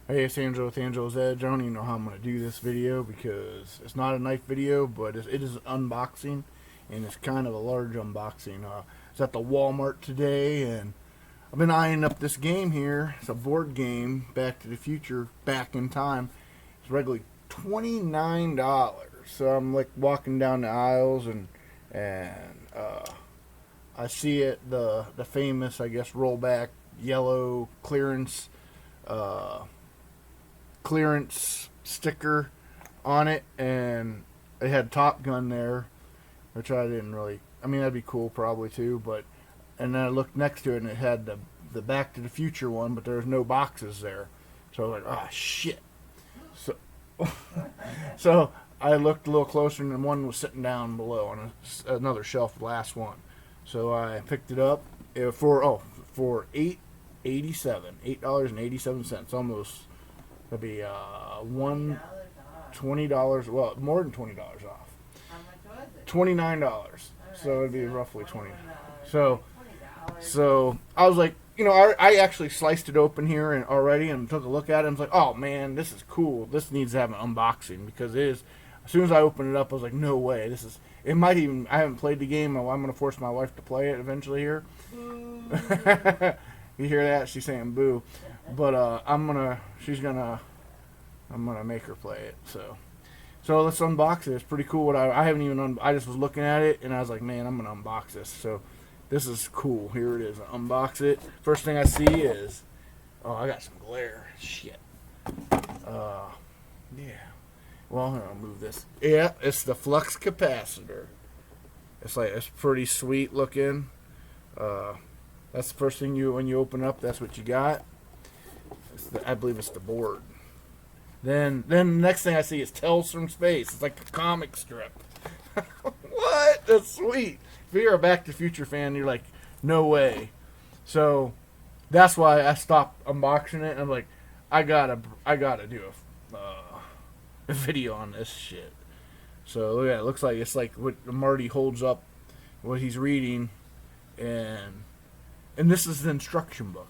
Hey, it's Angelo with Angelo's Edge. I don't even know how I'm going to do this video because it's not a knife video, but it is an unboxing, and it's kind of a large unboxing. It's at the Walmart today, and I've been eyeing up this game here. It's a board game, Back to the Future, Back in Time. It's regularly $29. So I'm like walking down the aisles, and I see it, the famous, I guess, rollback yellow clearance sticker on it, and it had Top Gun there, which I didn't really. I mean, that'd be cool probably too, but and then I looked next to it, and it had the Back to the Future one, but there was no boxes there, so I was like, oh shit. So so I looked a little closer, and one was sitting down below on another shelf, the last one. So I picked it up for $8.87, almost. That'd be $20. Well, more than $20 off. How much was it? $29. Alright, So it'd be roughly 20. $20. So I was like, I actually sliced it open here and already and took a look at it. And I was like, oh man, this is cool. This needs to have an unboxing because it is. As soon as I opened it up, I was like, no way. This is. It might even. I haven't played the game. I'm going to force my wife to play it eventually here. You hear that? She's saying boo. But I'm gonna make her play it. So let's unbox it. It's pretty cool. I haven't even. I just was looking at it and I was like, man, I'm gonna unbox this. So this is cool. Here it is. I unbox it. First thing I see is, oh, I got some glare. Shit. Yeah. Well, I'll move this. Yeah, it's the flux capacitor. It's pretty sweet looking. That's the first thing when you open up. That's what you got. I believe it's the board. Then the next thing I see is Tales from Space. It's like a comic strip. What? That's sweet. If you're a Back to the Future fan, you're like, no way. So that's why I stopped unboxing it. And I'm like, I gotta do a video on this shit. So look at it. It looks like it's like what Marty holds up, what he's reading, and this is the instruction book.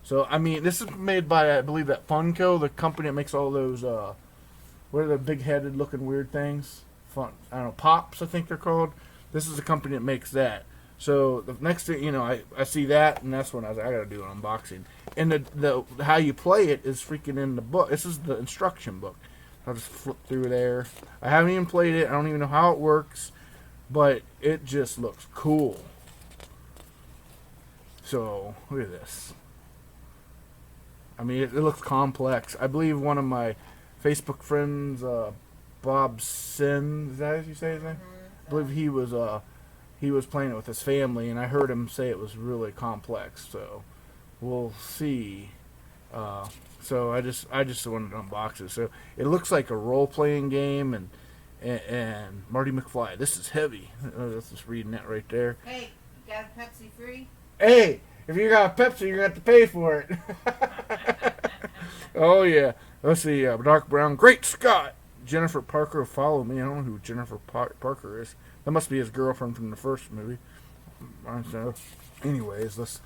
So, I mean, this is made by, I believe, that Funko, the company that makes all those, what are the big-headed looking weird things? I don't know, Pops, I think they're called. This is the company that makes that. So, the next thing, I see that, and that's when I was like, I gotta do an unboxing. And the how you play it is freaking in the book. This is the instruction book. I'll just flip through there. I haven't even played it. I don't even know how it works, but it just looks cool. So, look at this. I mean, it looks complex. I believe one of my Facebook friends, Bob Sin, is that how you say his name? I believe he was playing it with his family, and I heard him say it was really complex. So we'll see. So I just wanted to unbox it. So it looks like a role-playing game, and Marty McFly. This is heavy. That's just reading that right there. Hey, you got a Pepsi free? Hey, if you got a Pepsi, you're going to have to pay for it. Oh, yeah. Let's see. Dark Brown. Great Scott. Jennifer Parker. Follow me. I don't know who Jennifer Parker is. That must be his girlfriend from the first movie. So, anyways, this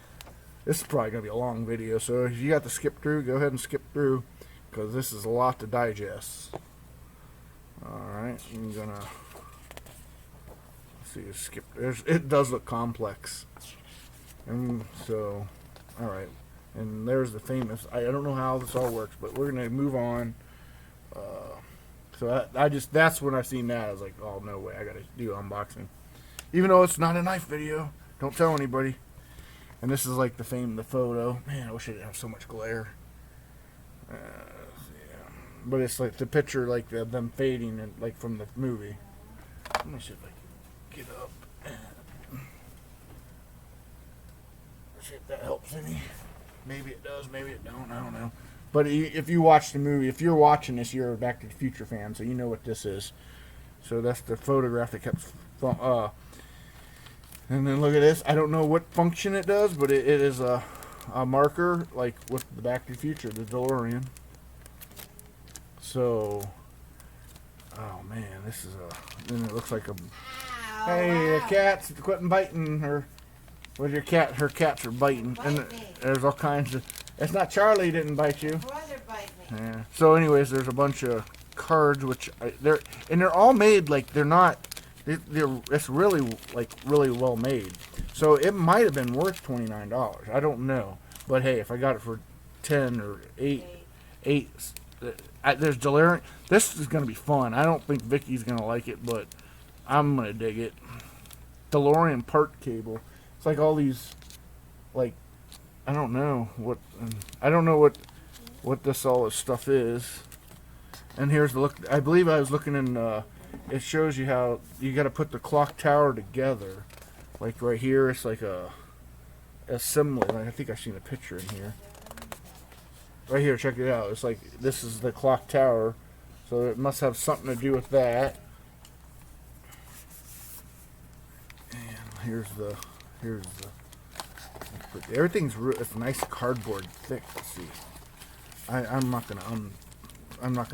is probably going to be a long video. So if you got to skip through, go ahead and skip through. Because this is a lot to digest. Alright. I'm going to... see. Skip. It does look complex. And so, all right, and there's the famous. I don't know how this all works, but we're gonna move on. So that's when I seen that. I was like, oh no way, I gotta do unboxing, even though it's not a knife video. Don't tell anybody. And this is like the photo. Man, I wish I didn't have so much glare. Yeah, but it's like the picture, like them fading, and like from the movie. Let me see if I can get up. See if that helps any. Maybe it does, maybe it don't. I don't know. But if you watch the movie, if you're watching this, you're a Back to the Future fan, so you know what this is. So that's the photograph that kept. And then look at this. I don't know what function it does, but it is a marker, like with the Back to the Future, the DeLorean. So, oh man, this is then it looks like a. Ow, Hey, the wow. cat's quitting biting her. With your cat, her cats are biting, and Bite me. there's all kinds of. It's not Charlie didn't bite you. Brother bite me. Yeah. So, anyways, there's a bunch of cards they're all made like they're not. It's really really well made. So it might have been worth $29. I don't know, but hey, if I got it for 10 or 8, there's Delirium. This is gonna be fun. I don't think Vicky's gonna like it, but I'm gonna dig it. DeLorean part cable. It's like all these, like, I don't know what all this stuff is. And here's the look. I believe I was looking in. It shows you how you got to put the clock tower together. Like right here, it's like a assembly. I think I've seen a picture in here. Right here, check it out. It's like this is the clock tower, so it must have something to do with that. And here's the everything's it's nice cardboard thick. Let's see. I'm not gonna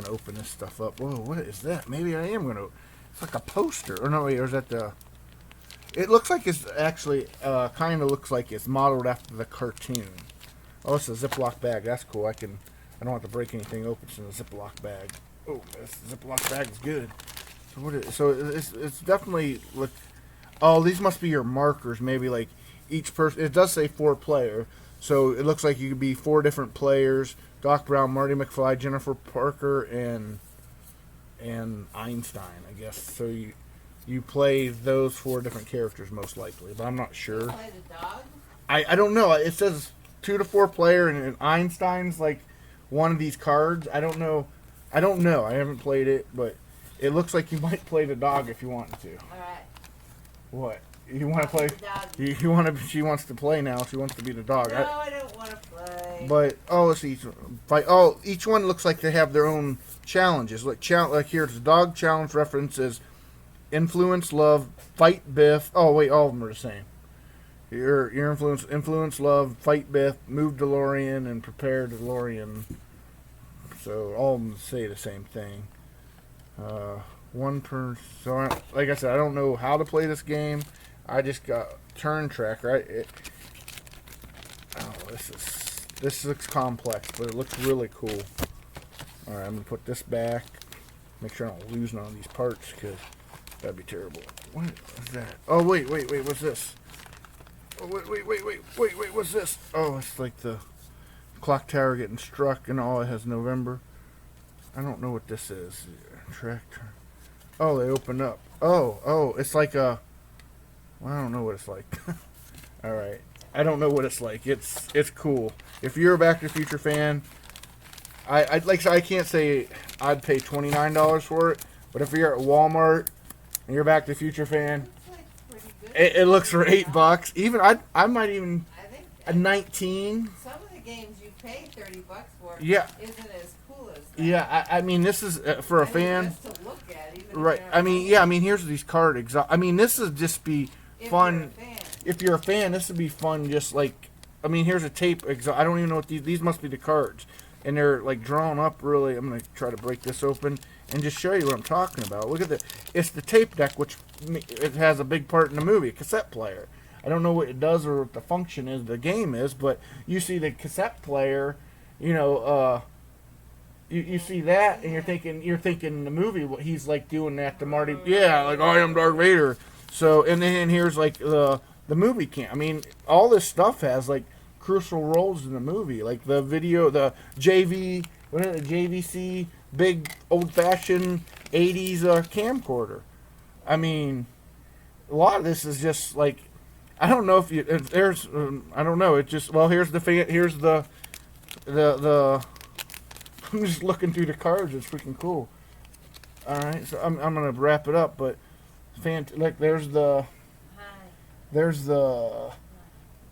open this stuff up. Whoa, what is that? Maybe I am gonna. It's like a poster. Or no, wait, or is that the? It looks like it's actually kind of looks like it's modeled after the cartoon. Oh, it's a Ziploc bag. That's cool. I don't have to break anything open. It's in a Ziploc bag. Oh, this Ziploc bag is good. So it's definitely look. Oh, these must be your markers. Maybe like each person. It does say 4 player, so it looks like you could be 4 different players: Doc Brown, Marty McFly, Jennifer Parker, and Einstein. I guess so. You play those 4 different characters most likely, but I'm not sure. Play the dog? I don't know. It says 2 to 4 player, and Einstein's like one of these cards. I don't know. I haven't played it, but it looks like you might play the dog if you want to. All right. What? You want to play? The dog. You want to? She wants to play now. She wants to be the dog. No, I don't want to play. But let's see. Each one looks like they have their own challenges. Like here's the dog challenge references: influence, love, fight, Biff. Oh wait, all of them are the same. Your influence, love, fight, Biff, move DeLorean, and prepare DeLorean. So all of them say the same thing. So like I said, I don't know how to play this game. I just got turn tracker. This looks complex, but it looks really cool. All right, I'm gonna put this back. Make sure I don't lose none of these parts, because that'd be terrible. What is that? Oh wait, what's this? Oh, wait, what's this? Oh, it's like the clock tower getting struck, and all it has November. I don't know what this is. Tractor. Oh, they open up. Oh, it's like a. Well, I don't know what it's like. All right, I don't know what it's like. It's cool. If you're a Back to the Future fan, I can't say I'd pay $29 for it, but if you're at Walmart and you're a Back to the Future fan, Looks like pretty good. it looks for $8. Even I might even I think a 19. some of the games you pay $30 for Yeah. isn't as cool as that. Yeah, I mean this is for a I think fan, just to look at, even if right? you're I not mean, playing. yeah, I mean here's these card I mean this is just be If fun. you're a fan. If you're a fan, this would be fun. Just like, I mean, here's a tape. I don't even know what these must be the cards, and they're like drawn up really. I'm gonna try to break this open and just show you what I'm talking about. Look at it's the tape deck, which it has a big part in the movie, a cassette player. I don't know what it does or what the function is, the game is, but you see the cassette player, you know, you see that, and you're thinking the movie, what he's like doing that to Marty. Yeah, like I am Darth Vader. So, and then here's like the movie cam. I mean, all this stuff has like crucial roles in the movie, like the video, the JVC, big old-fashioned 80s camcorder. I mean, a lot of this is just like, I don't know if there's, I don't know. It just, well, here's the I'm just looking through the cards. It's freaking cool. All right, so I'm gonna wrap it up, but like there's the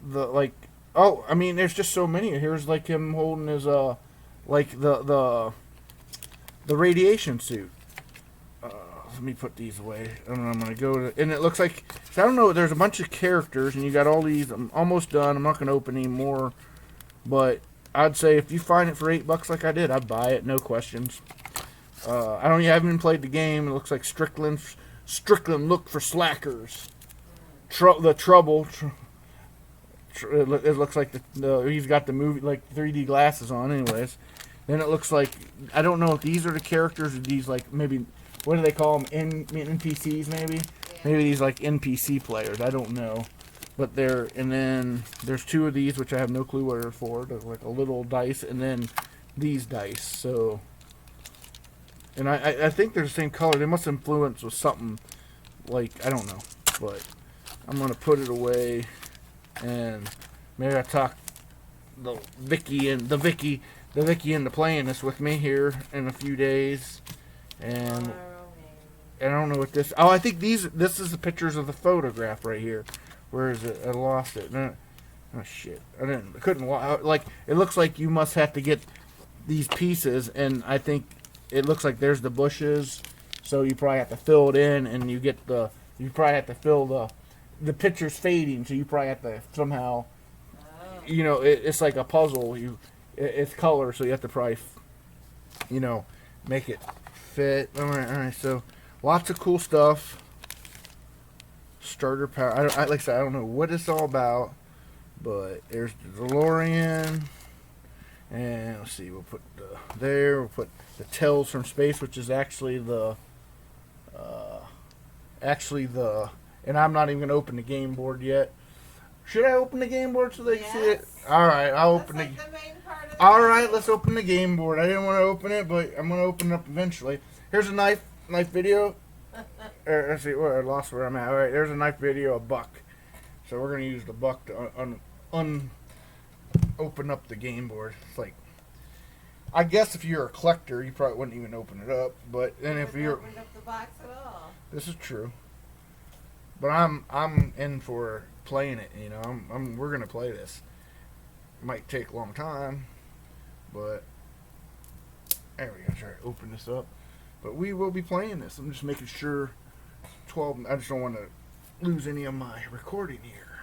like, oh, I mean, there's just so many. Here's like him holding his like the radiation suit. Let me put these away, and I'm gonna go to, and it looks like, so I don't know. There's a bunch of characters, and you got all these. I'm almost done. I'm not gonna open any more, but I'd say if you find it for $8 like I did, I'd buy it, no questions. I haven't even played the game. It looks like Strickland look for slackers. The trouble. It looks like he's got the movie like 3D glasses on. Anyways, Then it looks like, I don't know if these are the characters or these like maybe, what do they call them? NPCs maybe? Yeah. Maybe these like NPC players. I don't know. But they're, and then there's two of these which I have no clue what they're for. They're like a little dice, and then these dice. So, and I think they're the same color. They must influence with something like, I don't know. But I'm gonna put it away, and maybe I talk the Vicky into playing this with me here in a few days. And Tomorrow, I don't know what this. Oh, I think this is the pictures of the photograph right here. Where is it? I lost it. No, oh shit! I couldn't. Like it looks like you must have to get these pieces, and I think it looks like there's the bushes. So you probably have to fill it in, and you probably have to fill the picture's fading. So you probably have to somehow, Oh. it's like a puzzle. It's color, so you have to probably, make it fit. All right. So lots of cool stuff. Starter power. Like I said, I don't know what it's all about, but there's the DeLorean, and let's see. We'll put there. We'll put the Tales from Space, which is actually the. And I'm not even gonna open the game board yet. Should I open the game board so they can see it? Yes. All right, I'll That's open like the. the main part of the All game. right, let's open the game board. I didn't want to open it, but I'm gonna open it up eventually. Here's a knife video. Let's see, I lost where I'm at. All right, there's a knife video, a buck. So we're gonna use the buck to open up the game board. It's like, I guess if you're a collector, you probably wouldn't even open it up. But then if Haven't you're, opened up the box at all. this is true. But I'm in for playing it. We're gonna play this. It might take a long time, but there we go. Try to open this up. But we will be playing this. I'm just making sure 12. I just don't want to lose any of my recording here.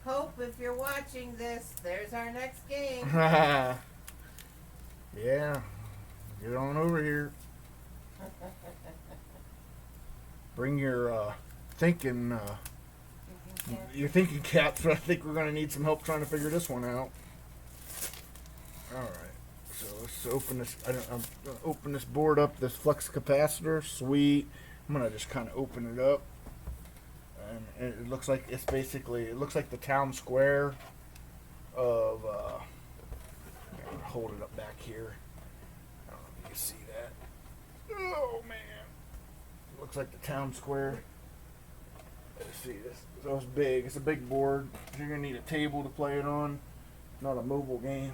Hope, if you're watching this, there's our next game. Yeah. Get on over here. Bring your thinking caps. I think we're gonna need some help trying to figure this one out. All right. So let's open this. I'm gonna open this board up. This flux capacitor, sweet. I'm gonna just kind of open it up, and it looks like it looks like the town square of. I'm gonna hold it up back here. I don't know if you can see that. Oh man, it looks like the town square. Let's see this. So it's big. It's a big board. You're gonna need a table to play it on. Not a mobile game.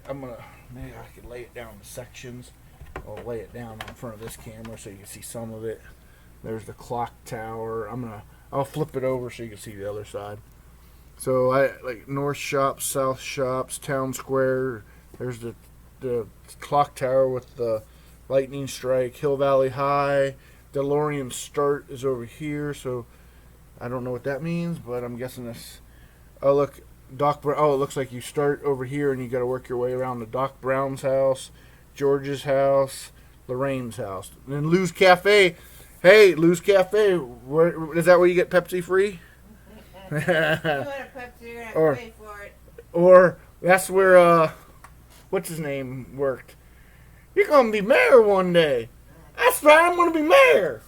I'm gonna, maybe I could lay it down in sections. I'll lay it down in front of this camera so you can see some of it. There's the clock tower. I'll flip it over so you can see the other side. So I like north shops, south shops, town square. There's the clock tower with the lightning strike. Hill Valley High. DeLorean start is over here. So I don't know what that means, but I'm guessing this. Oh look. Doc Brown. Oh, it looks like you start over here and you got to work your way around to Doc Brown's house, George's house, Lorraine's house, and then Lou's Cafe. Hey, Lou's Cafe. Is that where you get Pepsi free? You want a Pepsi, you're gonna have Or- to pay for it. Or that's where what's his name worked. You're gonna be mayor one day. That's right. I'm gonna be mayor.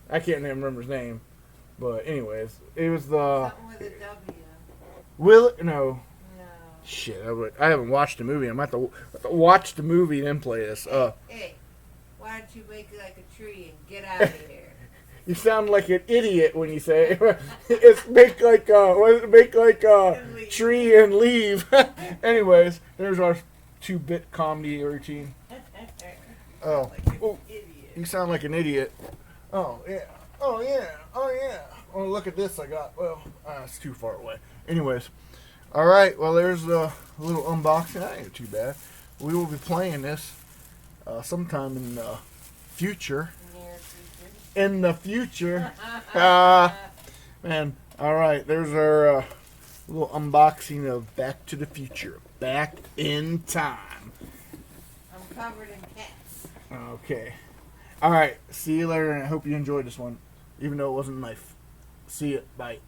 I can't even remember his name, but anyways, it was the Something with a W. no. No. Shit, I haven't watched the movie. I'm going to have to watch the movie and then play this. Hey, why don't you make it like a tree and get out of here? You sound like an idiot when you say it. It's make like a Leave. tree and leave. Anyways, there's our 2-bit comedy routine. Oh, Like an oh, idiot. you sound like an idiot. Oh yeah, oh yeah, oh yeah. Oh look at this I got. Well, it's too far away. Anyways, all right. Well, there's a little unboxing. That ain't too bad. We will be playing this sometime in the future. Near future. In the future. Man, all right. There's our little unboxing of Back to the Future. Back in time. I'm covered in cats. Okay. All right. See you later, and I hope you enjoyed this one, even though it wasn't a knife. See you. Bye.